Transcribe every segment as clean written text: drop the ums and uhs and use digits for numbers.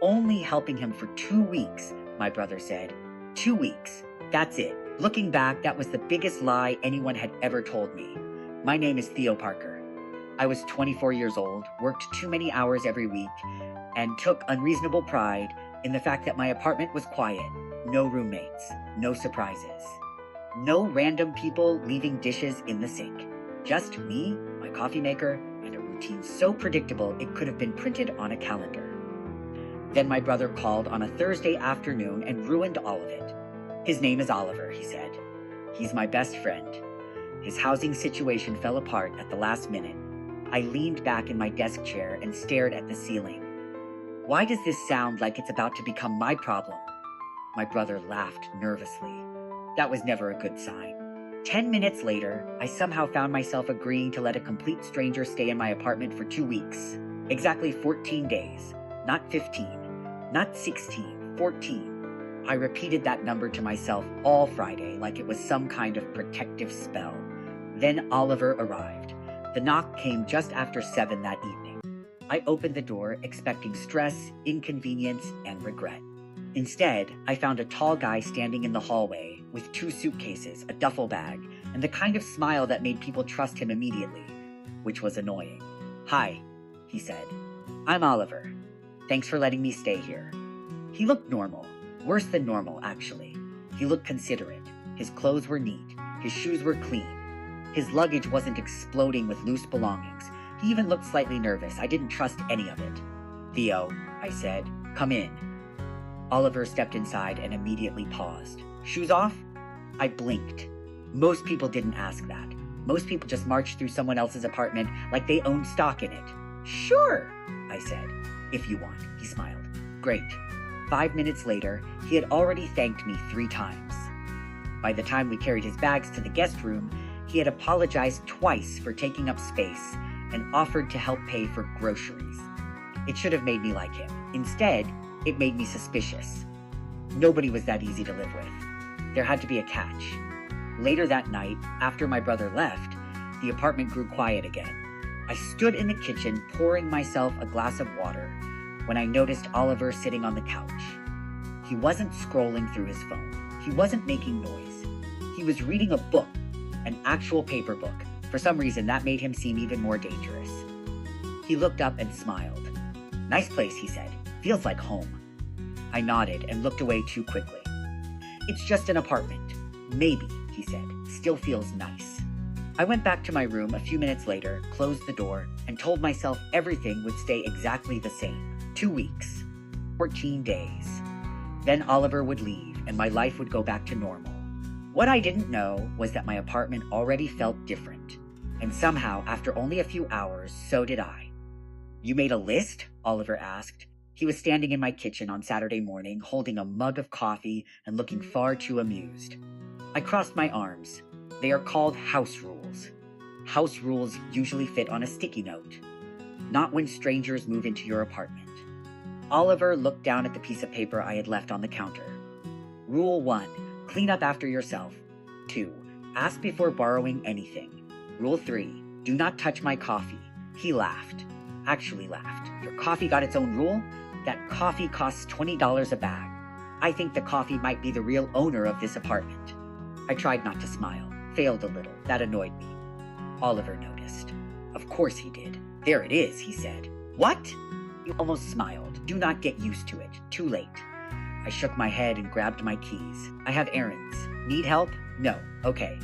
only helping him for 2 weeks, my brother said. 2 weeks. That's it. Looking back, that was the biggest lie anyone had ever told me. My name is Theo Parker. I was 24 years old, worked too many hours every week, and took unreasonable pride in the fact that my apartment was quiet. No roommates, no surprises. No random people leaving dishes in the sink. Just me, my coffee maker, and a routine so predictable it could have been printed on a calendar. Then my brother called on a Thursday afternoon and ruined all of it. His name is Oliver, he said. He's my best friend. His housing situation fell apart at the last minute. I leaned back in my desk chair and stared at the ceiling. Why does this sound like it's about to become my problem? My brother laughed nervously. That was never a good sign. 10 minutes later, I somehow found myself agreeing to let a complete stranger stay in my apartment for 2 weeks. Exactly 14 days. Not 15, not 16, 14. I repeated that number to myself all Friday like it was some kind of protective spell. Then Oliver arrived. The knock came just after 7 that evening. I opened the door expecting stress, inconvenience, and regret. Instead, I found a tall guy standing in the hallway with 2 suitcases, a duffel bag, and the kind of smile that made people trust him immediately, which was annoying. "Hi," he said. "I'm Oliver. Thanks for letting me stay here." He looked normal. Worse than normal, actually. He looked considerate. His clothes were neat. His shoes were clean. His luggage wasn't exploding with loose belongings. He even looked slightly nervous. I didn't trust any of it. "Theo," I said, "come in." Oliver stepped inside and immediately paused. "Shoes off?" I blinked. Most people didn't ask that. Most people just marched through someone else's apartment like they owned stock in it. "Sure," I said. "If you want," he smiled. "Great." 5 minutes later, he had already thanked me 3 times. By the time we carried his bags to the guest room, he had apologized twice for taking up space and offered to help pay for groceries. It should have made me like him. Instead, it made me suspicious. Nobody was that easy to live with. There had to be a catch. Later that night, after my brother left, the apartment grew quiet again. I stood in the kitchen pouring myself a glass of water when I noticed Oliver sitting on the couch. He wasn't scrolling through his phone. He wasn't making noise. He was reading a book, an actual paper book. For some reason, that made him seem even more dangerous. He looked up and smiled. "Nice place," he said. "Feels like home." I nodded and looked away too quickly. "It's just an apartment. Maybe," he said. "Still feels nice." I went back to my room a few minutes later, closed the door, and told myself everything would stay exactly the same. 2 weeks. 14 days. Then Oliver would leave, and my life would go back to normal. What I didn't know was that my apartment already felt different. And somehow, after only a few hours, so did I. "You made a list?" Oliver asked. He was standing in my kitchen on Saturday morning, holding a mug of coffee and looking far too amused. I crossed my arms. They are called house rules. House rules usually fit on a sticky note. Not when strangers move into your apartment. Oliver looked down at the piece of paper I had left on the counter. Rule 1. Clean up after yourself. 2. Ask before borrowing anything. Rule 3. Do not touch my coffee. He laughed. Actually laughed. "Your coffee got its own rule? That coffee costs $20 a bag. I think the coffee might be the real owner of this apartment." I tried not to smile. Failed a little. That annoyed me. Oliver noticed. Of course he did. "There it is," he said. "What?" He almost smiled. "Do not get used to it. Too late." I shook my head and grabbed my keys. "I have errands. Need help?" "No." "Okay."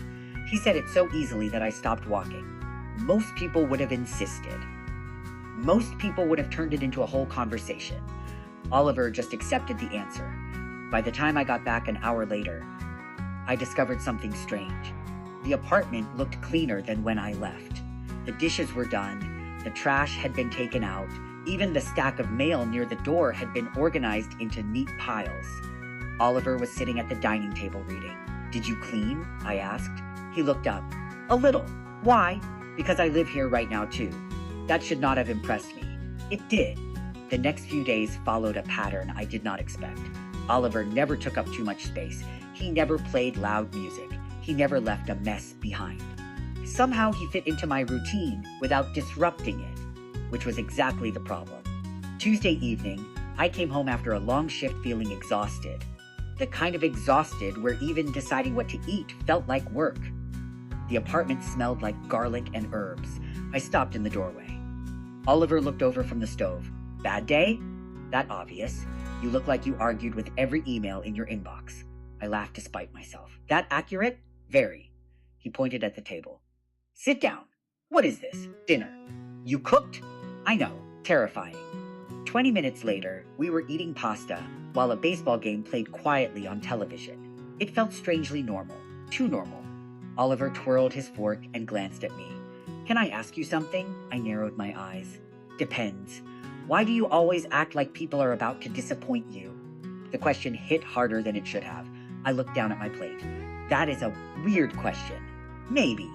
He said it so easily that I stopped walking. Most people would have insisted. Most people would have turned it into a whole conversation. Oliver just accepted the answer. By the time I got back an hour later, I discovered something strange. The apartment looked cleaner than when I left. The dishes were done, the trash had been taken out, even the stack of mail near the door had been organized into neat piles. Oliver was sitting at the dining table reading. "Did you clean?" I asked. He looked up. "A little." "Why?" "Because I live here right now too." That should not have impressed me. It did. The next few days followed a pattern I did not expect. Oliver never took up too much space. He never played loud music. He never left a mess behind. Somehow he fit into my routine without disrupting it, which was exactly the problem. Tuesday evening, I came home after a long shift feeling exhausted. The kind of exhausted where even deciding what to eat felt like work. The apartment smelled like garlic and herbs. I stopped in the doorway. Oliver looked over from the stove. Bad day? That obvious. You look like you argued with every email in your inbox. I laughed to spite myself. That accurate? Very. He pointed at the table. Sit down. What is this? Dinner. You cooked? I know. Terrifying. 20 minutes later, we were eating pasta while a baseball game played quietly on television. It felt strangely normal. Too normal. Oliver twirled his fork and glanced at me. Can I ask you something? I narrowed my eyes. Depends. Why do you always act like people are about to disappoint you? The question hit harder than it should have. I looked down at my plate. That is a weird question. Maybe.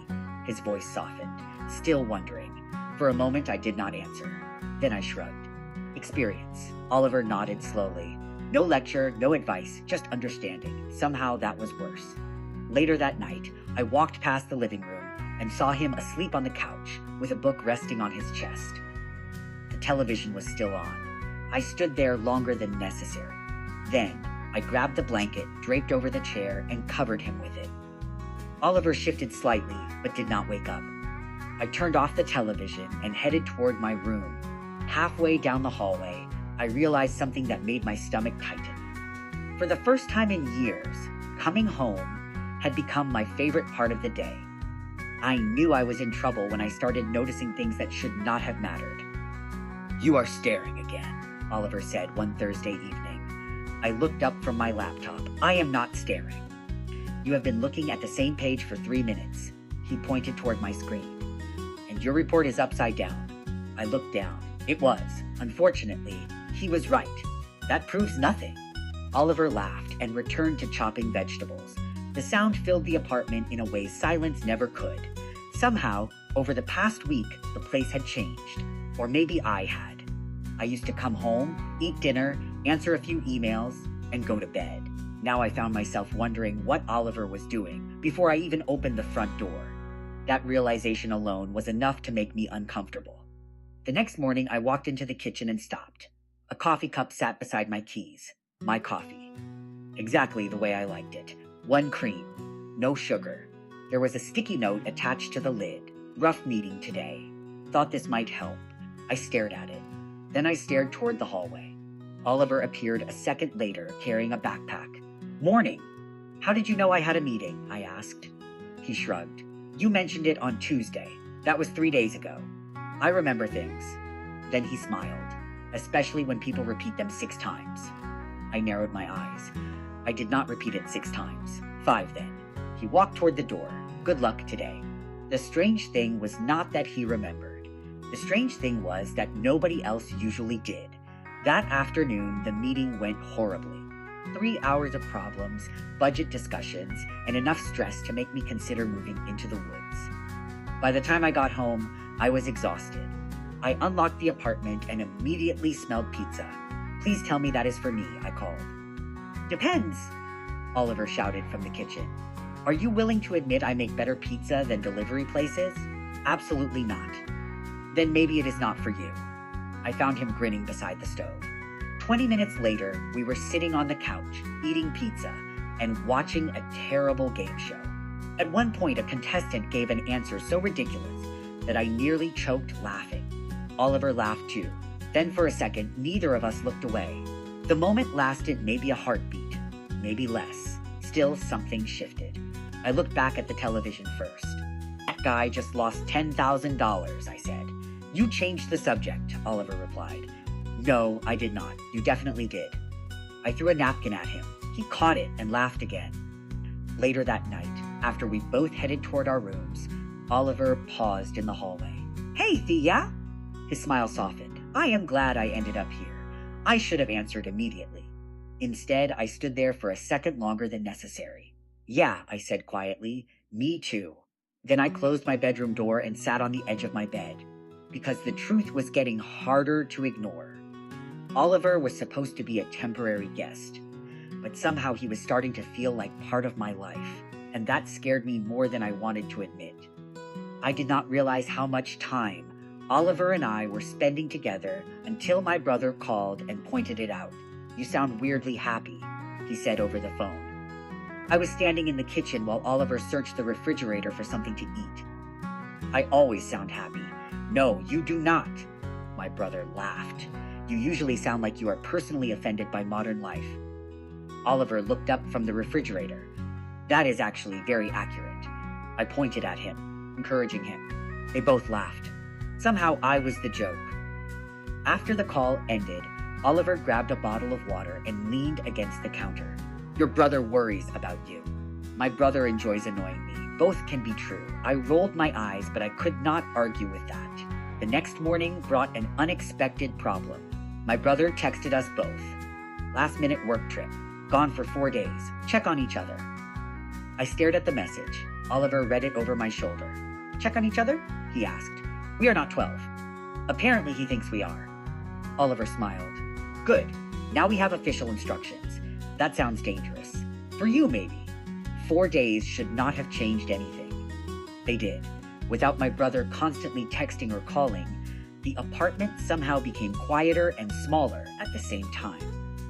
His voice softened, still wondering. For a moment, I did not answer. Then I shrugged. Experience. Oliver nodded slowly. No lecture, no advice, just understanding. Somehow that was worse. Later that night, I walked past the living room and saw him asleep on the couch with a book resting on his chest. The television was still on. I stood there longer than necessary. Then, I grabbed the blanket draped over the chair and covered him with it. Oliver shifted slightly, but did not wake up. I turned off the television and headed toward my room. Halfway down the hallway, I realized something that made my stomach tighten. For the first time in years, coming home had become my favorite part of the day. I knew I was in trouble when I started noticing things that should not have mattered. You are staring again, Oliver said one Thursday evening. I looked up from my laptop. I am not staring. You have been looking at the same page for 3 minutes. He pointed toward my screen. And your report is upside down. I looked down. It was. Unfortunately, he was right. That proves nothing. Oliver laughed and returned to chopping vegetables. The sound filled the apartment in a way silence never could. Somehow, over the past week, the place had changed. Or maybe I had. I used to come home, eat dinner, answer a few emails, and go to bed. Now I found myself wondering what Oliver was doing before I even opened the front door. That realization alone was enough to make me uncomfortable. The next morning, I walked into the kitchen and stopped. A coffee cup sat beside my keys. My coffee. Exactly the way I liked it. 1 cream. No sugar. There was a sticky note attached to the lid. Rough meeting today. Thought this might help. I stared at it. Then I stared toward the hallway. Oliver appeared a second later, carrying a backpack. Morning. How did you know I had a meeting? I asked. He shrugged. You mentioned it on Tuesday. That was 3 days ago. I remember things. Then he smiled, especially when people repeat them 6 times. I narrowed my eyes. I did not repeat it 6 times. 5 then. He walked toward the door. Good luck today. The strange thing was not that he remembered. The strange thing was that nobody else usually did. That afternoon, the meeting went horribly. 3 hours of problems, budget discussions, and enough stress to make me consider moving into the woods. By the time I got home, I was exhausted. I unlocked the apartment and immediately smelled pizza. Please tell me that is for me, I called. Depends, Oliver shouted from the kitchen. Are you willing to admit I make better pizza than delivery places? Absolutely not. Then maybe it is not for you. I found him grinning beside the stove. 20 minutes later, we were sitting on the couch, eating pizza, and watching a terrible game show. At one point, a contestant gave an answer so ridiculous that I nearly choked laughing. Oliver laughed too. Then for a second, neither of us looked away. The moment lasted maybe a heartbeat, maybe less. Still, something shifted. I looked back at the television first. That guy just lost $10,000, I said. You changed the subject, Oliver replied. No, I did not. You definitely did. I threw a napkin at him. He caught it and laughed again. Later that night, after we both headed toward our rooms, Oliver paused in the hallway. Hey, Thea! His smile softened. I am glad I ended up here. I should have answered immediately. Instead, I stood there for a second longer than necessary. Yeah, I said quietly. Me too. Then I closed my bedroom door and sat on the edge of my bed, because the truth was getting harder to ignore. Oliver was supposed to be a temporary guest, but somehow he was starting to feel like part of my life, and that scared me more than I wanted to admit. I did not realize how much time, Oliver and I were spending together until my brother called and pointed it out. "You sound weirdly happy," he said over the phone. I was standing in the kitchen while Oliver searched the refrigerator for something to eat. "I always sound happy." "No, you do not." My brother laughed. "You usually sound like you are personally offended by modern life." Oliver looked up from the refrigerator. "That is actually very accurate." I pointed at him, encouraging him. They both laughed. Somehow I was the joke. After the call ended, Oliver grabbed a bottle of water and leaned against the counter. "Your brother worries about you." "My brother enjoys annoying me. Both can be true." I rolled my eyes, but I could not argue with that. The next morning brought an unexpected problem. My brother texted us both. "Last-minute work trip. Gone for 4 days. Check on each other." I stared at the message. Oliver read it over my shoulder. "Check on each other?" he asked. "We are not 12. Apparently he thinks we are." Oliver smiled. "Good. Now we have official instructions. That sounds dangerous. For you, maybe. 4 days should not have changed anything." They did. Without my brother constantly texting or calling, the apartment somehow became quieter and smaller at the same time.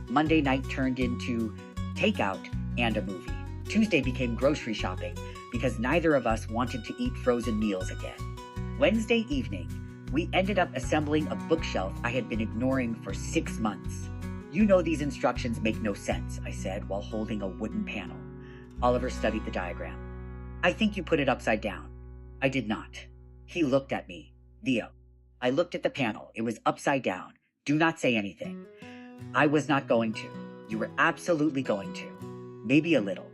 Monday night turned into takeout and a movie. Tuesday became grocery shopping because neither of us wanted to eat frozen meals again. Wednesday evening, we ended up assembling a bookshelf I had been ignoring for 6 months. "You know these instructions make no sense," I said while holding a wooden panel. Oliver studied the diagram. "I think you put it upside down." I did not. He looked at me. "Theo." I looked at the panel. It was upside down. "Do not say anything." I was not going to. "You were absolutely going to." "Maybe a little."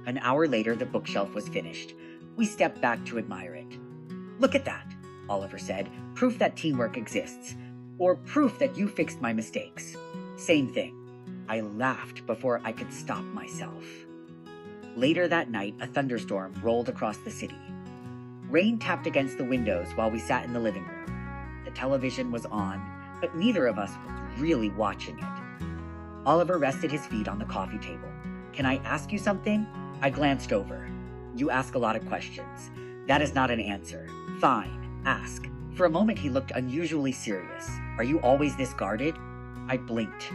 An hour later, the bookshelf was finished. We stepped back to admire it. "Look at that," Oliver said. "Proof that teamwork exists. Or proof that you fixed my mistakes." "Same thing." I laughed before I could stop myself. Later that night, a thunderstorm rolled across the city. Rain tapped against the windows while we sat in the living room. The television was on, but neither of us was really watching it. Oliver rested his feet on the coffee table. "Can I ask you something?" I glanced over. "You ask a lot of questions. That is not an answer." "Fine, ask." For a moment he looked unusually serious. "Are you always this guarded?" I blinked.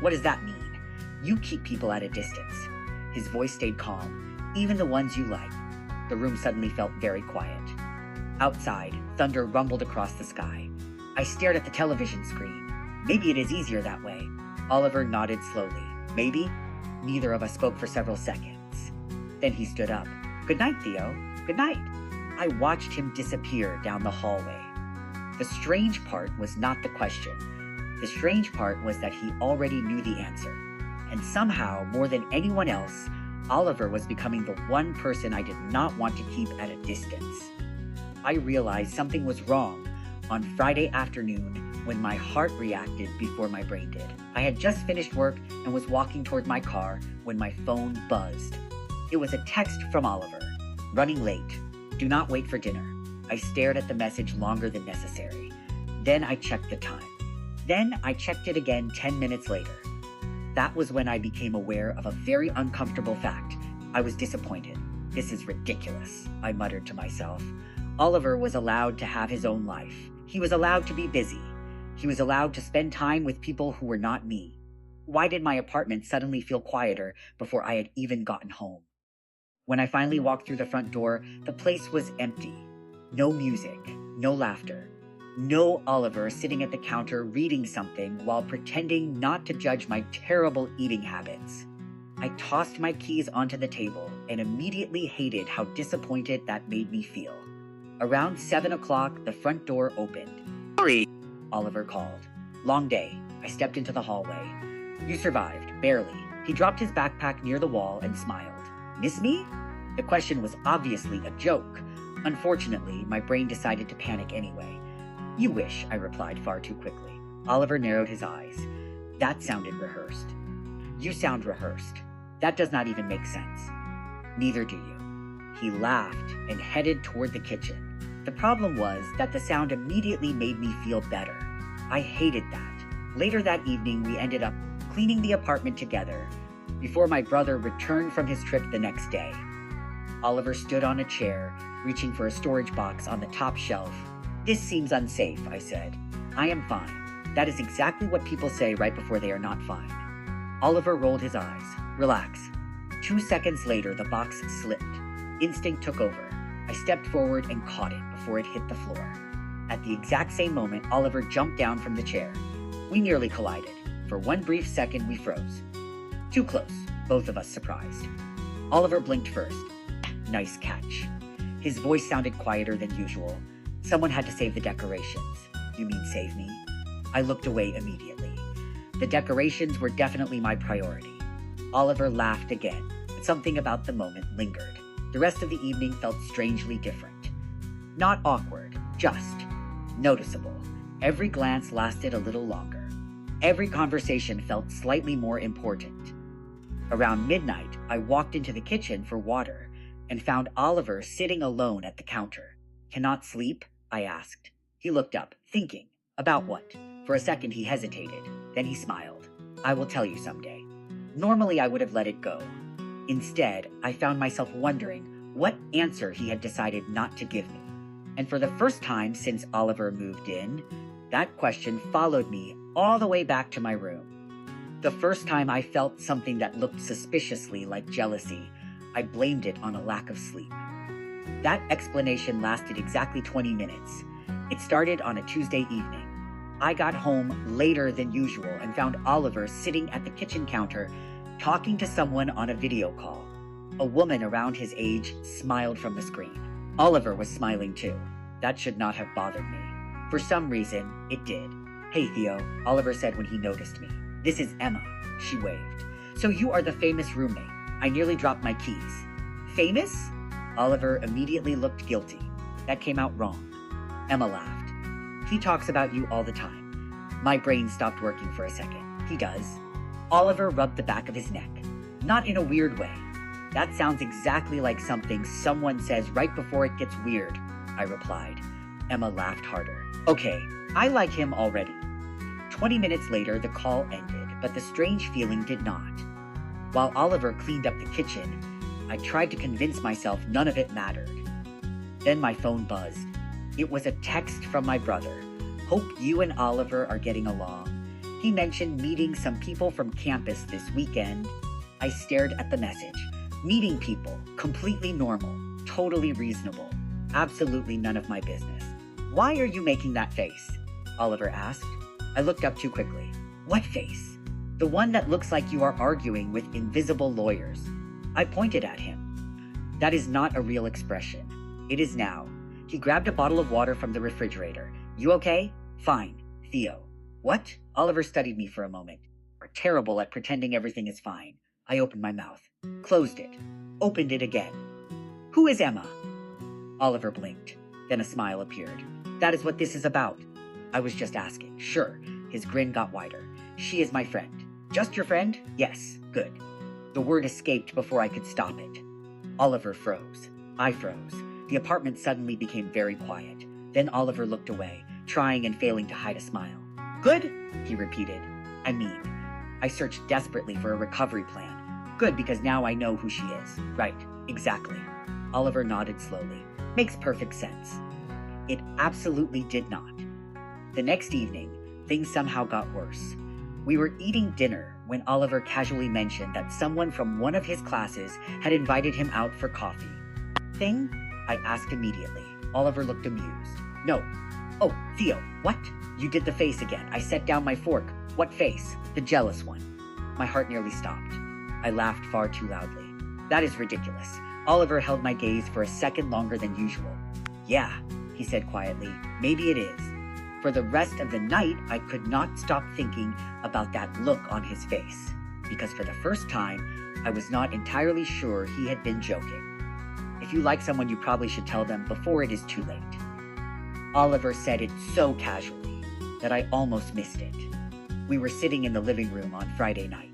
"What does that mean?" "You keep people at a distance." His voice stayed calm. "Even the ones you like." The room suddenly felt very quiet. Outside, thunder rumbled across the sky. I stared at the television screen. "Maybe it is easier that way." Oliver nodded slowly. "Maybe?" Neither of us spoke for several seconds. Then he stood up. "Good night, Theo." "Good night." I watched him disappear down the hallway. The strange part was not the question. The strange part was that he already knew the answer. And somehow, more than anyone else, Oliver was becoming the one person I did not want to keep at a distance. I realized something was wrong on Friday afternoon when my heart reacted before my brain did. I had just finished work and was walking toward my car when my phone buzzed. It was a text from Oliver. "Running late. Do not wait for dinner." I stared at the message longer than necessary. Then I checked the time. Then I checked it again 10 minutes later. That was when I became aware of a very uncomfortable fact. I was disappointed. "This is ridiculous," I muttered to myself. Oliver was allowed to have his own life. He was allowed to be busy. He was allowed to spend time with people who were not me. Why did my apartment suddenly feel quieter before I had even gotten home? When I finally walked through the front door, the place was empty. No music, no laughter. No Oliver sitting at the counter reading something while pretending not to judge my terrible eating habits. I tossed my keys onto the table and immediately hated how disappointed that made me feel. Around 7 o'clock, the front door opened. "Sorry," Oliver called. "Long day." I stepped into the hallway. "You survived, barely." He dropped his backpack near the wall and smiled. "Miss me?" The question was obviously a joke. Unfortunately, my brain decided to panic anyway. "You wish," I replied far too quickly. Oliver narrowed his eyes. "That sounded rehearsed." "You sound rehearsed. That does not even make sense." "Neither do you." He laughed and headed toward the kitchen. The problem was that the sound immediately made me feel better. I hated that. Later that evening, we ended up cleaning the apartment together before my brother returned from his trip the next day. Oliver stood on a chair, reaching for a storage box on the top shelf. This seems unsafe, I said. I am fine. That is exactly what people say right before they are not fine. Oliver rolled his eyes. Relax. 2 seconds later, the box slipped. Instinct took over. I stepped forward and caught it before it hit the floor. At the exact same moment, Oliver jumped down from the chair. We nearly collided. For one brief second, we froze. Too close, both of us surprised. Oliver blinked first. Nice catch. His voice sounded quieter than usual. Someone had to save the decorations. You mean save me? I looked away immediately. The decorations were definitely my priority. Oliver laughed again, but something about the moment lingered. The rest of the evening felt strangely different. Not awkward, just noticeable. Every glance lasted a little longer. Every conversation felt slightly more important. Around midnight, I walked into the kitchen for water and found Oliver sitting alone at the counter. Cannot sleep? I asked. He looked up, thinking. About what? For a second he hesitated. Then he smiled. I will tell you someday. Normally I would have let it go. Instead, I found myself wondering what answer he had decided not to give me. And for the first time since Oliver moved in, that question followed me all the way back to my room. The first time I felt something that looked suspiciously like jealousy, I blamed it on a lack of sleep. That explanation lasted exactly 20 minutes. It started on a Tuesday evening. I got home later than usual and found Oliver sitting at the kitchen counter talking to someone on a video call. A woman around his age smiled from the screen. Oliver was smiling too. That should not have bothered me. For some reason, it did. Hey Theo, Oliver said when he noticed me. This is Emma. She waved. So you are the famous roommate. I nearly dropped my keys. Famous? Oliver immediately looked guilty. That came out wrong. Emma laughed. He talks about you all the time. My brain stopped working for a second. He does. Oliver rubbed the back of his neck. Not in a weird way. That sounds exactly like something someone says right before it gets weird, I replied. Emma laughed harder. Okay, I like him already. 20 minutes later, the call ended, but the strange feeling did not. While Oliver cleaned up the kitchen, I tried to convince myself none of it mattered. Then my phone buzzed. It was a text from my brother. Hope you and Oliver are getting along. He mentioned meeting some people from campus this weekend. I stared at the message. Meeting people, completely normal, totally reasonable, absolutely none of my business. Why are you making that face? Oliver asked. I looked up too quickly. What face? The one that looks like you are arguing with invisible lawyers. I pointed at him. That is not a real expression. It is now. He grabbed a bottle of water from the refrigerator. You okay? Fine. Theo. What? Oliver studied me for a moment. We're terrible at pretending everything is fine. I opened my mouth. Closed it. Opened it again. Who is Emma? Oliver blinked. Then a smile appeared. That is what this is about. I was just asking. Sure. His grin got wider. She is my friend. Just your friend? Yes. Good. The word escaped before I could stop it. Oliver froze. I froze. The apartment suddenly became very quiet. Then Oliver looked away, trying and failing to hide a smile. Good, he repeated. I searched desperately for a recovery plan. Good, because now I know who she is. Right, exactly. Oliver nodded slowly. Makes perfect sense. It absolutely did not. The next evening, things somehow got worse. We were eating dinner when Oliver casually mentioned that someone from one of his classes had invited him out for coffee. Thing? I asked immediately. Oliver looked amused. No. Oh, Theo, what? You did the face again. I set down my fork. What face? The jealous one. My heart nearly stopped. I laughed far too loudly. That is ridiculous. Oliver held my gaze for a second longer than usual. Yeah, he said quietly. Maybe it is. For the rest of the night, I could not stop thinking about that look on his face, because for the first time, I was not entirely sure he had been joking. If you like someone, you probably should tell them before it is too late. Oliver said it so casually that I almost missed it. We were sitting in the living room on Friday night.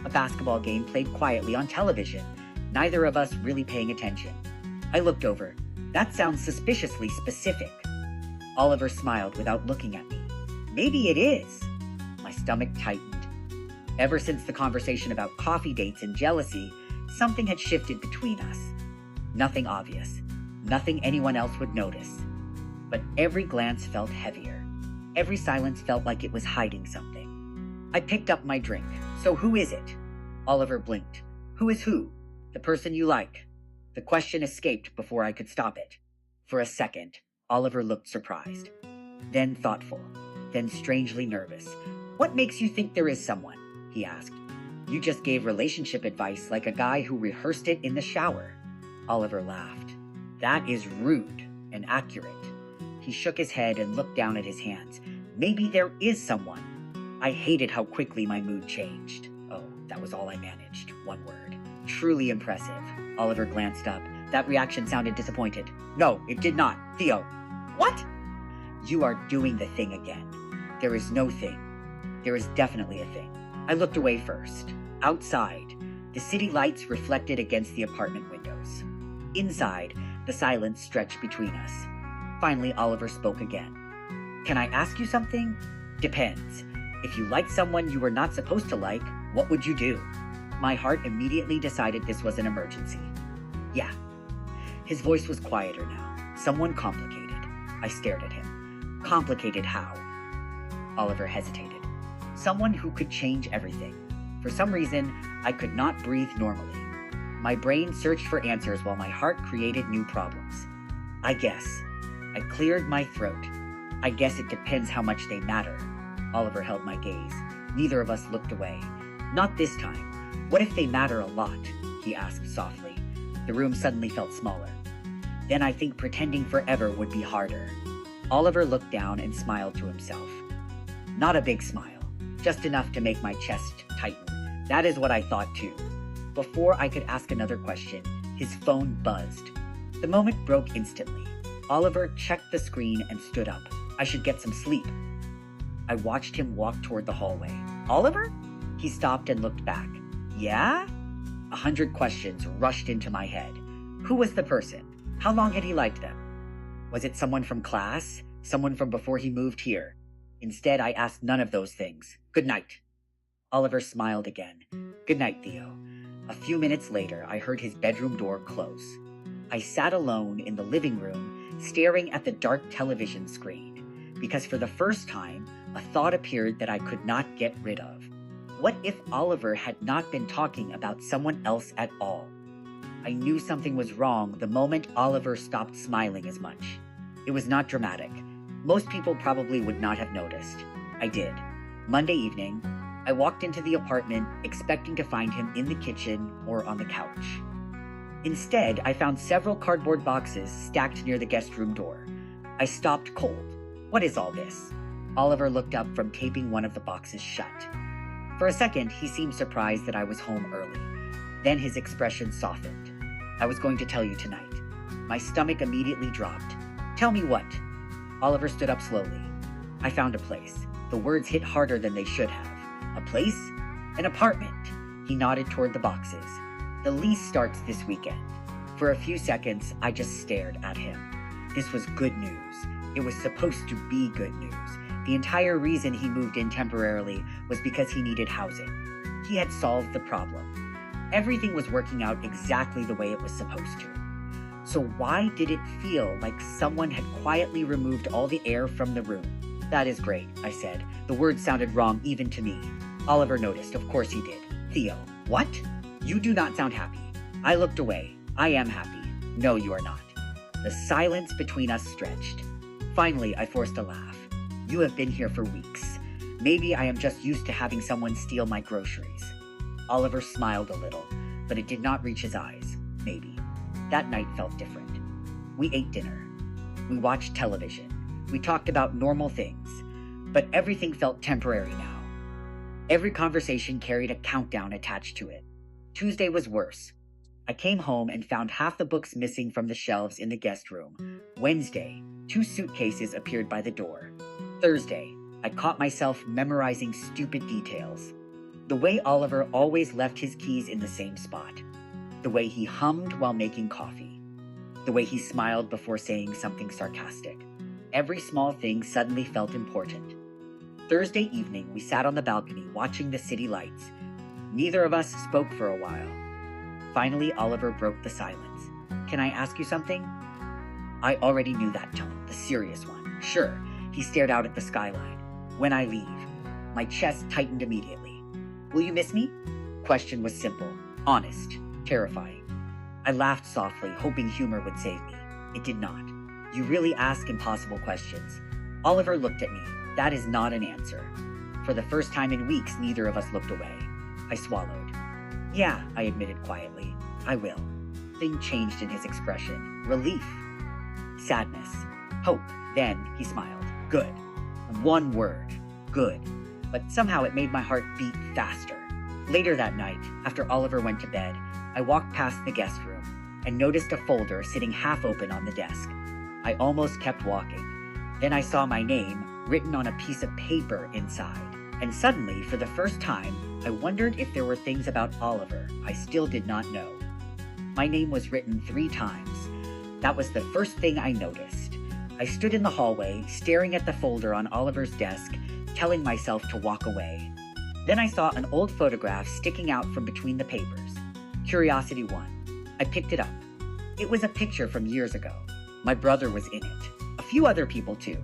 A basketball game played quietly on television, neither of us really paying attention. I looked over. That sounds suspiciously specific. Oliver smiled without looking at me. Maybe it is. My stomach tightened. Ever since the conversation about coffee dates and jealousy, something had shifted between us. Nothing obvious. Nothing anyone else would notice. but every glance felt heavier. Every silence felt like it was hiding something. I picked up my drink. So who is it? Oliver blinked. Who is who? The person you like. The question escaped before I could stop it. For a second, Oliver looked surprised, then thoughtful, then strangely nervous. What makes you think there is someone? He asked. You just gave relationship advice like a guy who rehearsed it in the shower. Oliver laughed. That is rude and accurate. He shook his head and looked down at his hands. Maybe there is someone. I hated how quickly my mood changed. Oh, that was all I managed. One word. Truly impressive. Oliver glanced up. That reaction sounded disappointed. No, it did not. Theo. What? You are doing the thing again. There is no thing. There is definitely a thing. I looked away first. Outside, the city lights reflected against the apartment windows. Inside, the silence stretched between us. Finally, Oliver spoke again. Can I ask you something? Depends. If you like someone you were not supposed to like, what would you do? My heart immediately decided this was an emergency. Yeah. His voice was quieter now. Someone complicated. I stared at him. Complicated how? Oliver hesitated. Someone who could change everything. For some reason, I could not breathe normally. My brain searched for answers while my heart created new problems. I guess. I cleared my throat. I guess it depends how much they matter. Oliver held my gaze. Neither of us looked away. Not this time. What if they matter a lot? He asked softly. The room suddenly felt smaller. Then I think pretending forever would be harder. Oliver looked down and smiled to himself. Not a big smile. Just enough to make my chest tighten. That is what I thought too. Before I could ask another question, his phone buzzed. The moment broke instantly. Oliver checked the screen and stood up. I should get some sleep. I watched him walk toward the hallway. Oliver? He stopped and looked back. Yeah? 100 questions rushed into my head. Who was the person? How long had he liked them? Was it someone from class? Someone from before he moved here? Instead, I asked none of those things. Good night. Oliver smiled again. Good night, Theo. A few minutes later, I heard his bedroom door close. I sat alone in the living room, staring at the dark television screen, because for the first time, a thought appeared that I could not get rid of. What if Oliver had not been talking about someone else at all? I knew something was wrong the moment Oliver stopped smiling as much. It was not dramatic. Most people probably would not have noticed. I did. Monday evening, I walked into the apartment expecting to find him in the kitchen or on the couch. Instead, I found several cardboard boxes stacked near the guest room door. I stopped cold. What is all this? Oliver looked up from taping one of the boxes shut. For a second, he seemed surprised that I was home early. Then his expression softened. I was going to tell you tonight. My stomach immediately dropped. Tell me what? Oliver stood up slowly. I found a place. The words hit harder than they should have. A place? An apartment. He nodded toward the boxes. The lease starts this weekend. For a few seconds, I just stared at him. This was good news. It was supposed to be good news. The entire reason he moved in temporarily was because he needed housing. He had solved the problem. Everything was working out exactly the way it was supposed to. So why did it feel like someone had quietly removed all the air from the room? That is great, I said. The words sounded wrong even to me. Oliver noticed. Of course he did. Theo, what? You do not sound happy. I looked away. I am happy. No, you are not. The silence between us stretched. Finally, I forced a laugh. You have been here for weeks. Maybe I am just used to having someone steal my groceries. Oliver smiled a little, but it did not reach his eyes. Maybe. That night felt different. We ate dinner. We watched television. We talked about normal things, but everything felt temporary now. Every conversation carried a countdown attached to it. Tuesday was worse. I came home and found half the books missing from the shelves in the guest room. Wednesday, 2 suitcases appeared by the door. Thursday, I caught myself memorizing stupid details. The way Oliver always left his keys in the same spot. The way he hummed while making coffee. The way he smiled before saying something sarcastic. Every small thing suddenly felt important. Thursday evening, we sat on the balcony watching the city lights. Neither of us spoke for a while. Finally, Oliver broke the silence. Can I ask you something? I already knew that tone, the serious one. Sure, he stared out at the skyline. When I leave. My chest tightened immediately. Will you miss me? Question was simple, honest, terrifying. I laughed softly, hoping humor would save me. It did not. You really ask impossible questions. Oliver looked at me. That is not an answer. For the first time in weeks, neither of us looked away. I swallowed. Yeah, I admitted quietly. I will. Thing changed in his expression. Relief. Sadness. Hope. Then he smiled. Good. One word. Good. But somehow it made my heart beat faster. Later that night, after Oliver went to bed, I walked past the guest room and noticed a folder sitting half open on the desk. I almost kept walking. Then I saw my name written on a piece of paper inside. And suddenly, for the first time, I wondered if there were things about Oliver I still did not know. My name was written 3 times. That was the first thing I noticed. I stood in the hallway, staring at the folder on Oliver's desk, telling myself to walk away. Then I saw an old photograph sticking out from between the papers. Curiosity 1. I picked it up. It was a picture from years ago. My brother was in it. A few other people too.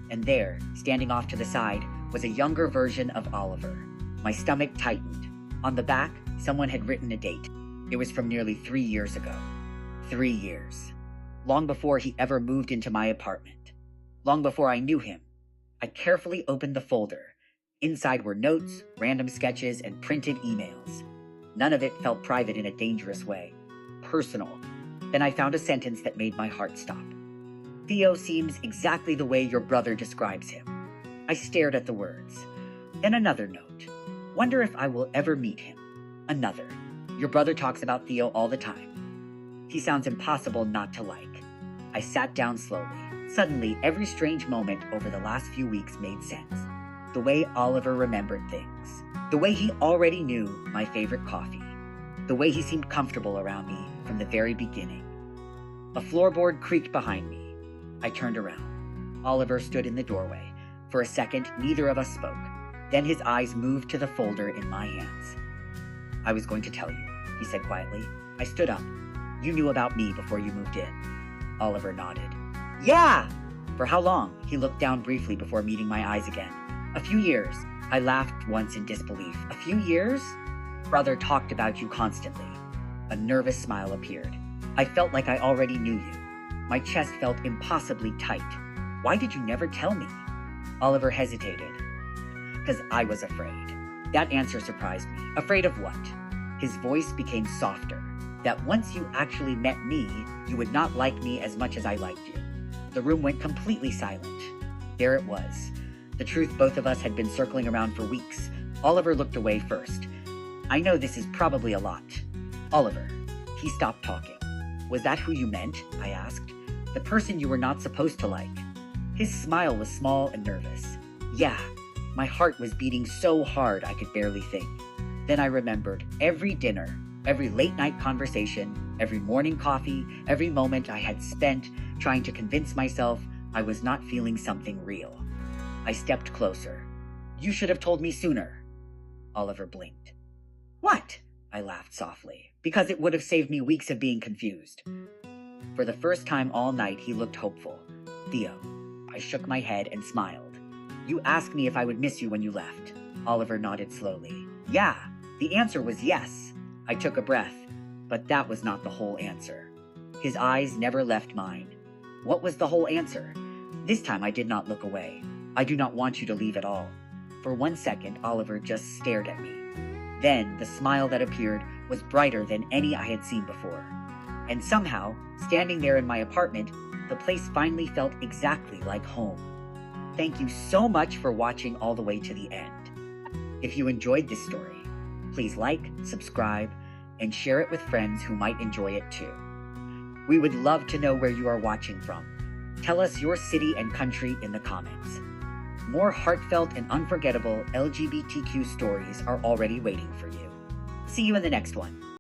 And there, standing off to the side, was a younger version of Oliver. My stomach tightened. On the back, someone had written a date. It was from nearly 3 years ago. 3 years. Long before he ever moved into my apartment. Long before I knew him. I carefully opened the folder. Inside were notes, random sketches, and printed emails. None of it felt private in a dangerous way. Personal. Then I found a sentence that made my heart stop. Theo seems exactly the way your brother describes him. I stared at the words. Then another note. Wonder if I will ever meet him. Another. Your brother talks about Theo all the time. He sounds impossible not to like. I sat down slowly. Suddenly, every strange moment over the last few weeks made sense. The way Oliver remembered things. The way he already knew my favorite coffee. The way he seemed comfortable around me from the very beginning. A floorboard creaked behind me. I turned around. Oliver stood in the doorway. For a second, neither of us spoke. Then his eyes moved to the folder in my hands. I was going to tell you, he said quietly. I stood up. You knew about me before you moved in. Oliver nodded. Yeah! For how long? He looked down briefly before meeting my eyes again. A few years. I laughed once in disbelief. A few years? Brother talked about you constantly. A nervous smile appeared. I felt like I already knew you. My chest felt impossibly tight. Why did you never tell me? Oliver hesitated. Because I was afraid. That answer surprised me. Afraid of what? His voice became softer. That once you actually met me, you would not like me as much as I liked you. The room went completely silent. There it was. The truth both of us had been circling around for weeks. Oliver looked away first. I know this is probably a lot. Oliver. He stopped talking. Was that who you meant? I asked. The person you were not supposed to like. His smile was small and nervous. Yeah. My heart was beating so hard I could barely think. Then I remembered every dinner, every late-night conversation, every morning coffee, every moment I had spent trying to convince myself I was not feeling something real. I stepped closer. You should have told me sooner. Oliver blinked. What? I laughed softly, because it would have saved me weeks of being confused. For the first time all night, he looked hopeful. Theo. I shook my head and smiled. You asked me if I would miss you when you left. Oliver nodded slowly. Yeah, the answer was yes. I took a breath, but that was not the whole answer. His eyes never left mine. What was the whole answer? This time I did not look away. I do not want you to leave at all. For 1 second, Oliver just stared at me. Then the smile that appeared was brighter than any I had seen before. And somehow, standing there in my apartment, the place finally felt exactly like home. Thank you so much for watching all the way to the end. If you enjoyed this story, please like, subscribe, and share it with friends who might enjoy it too. We would love to know where you are watching from. Tell us your city and country in the comments. More heartfelt and unforgettable LGBTQ stories are already waiting for you. See you in the next one.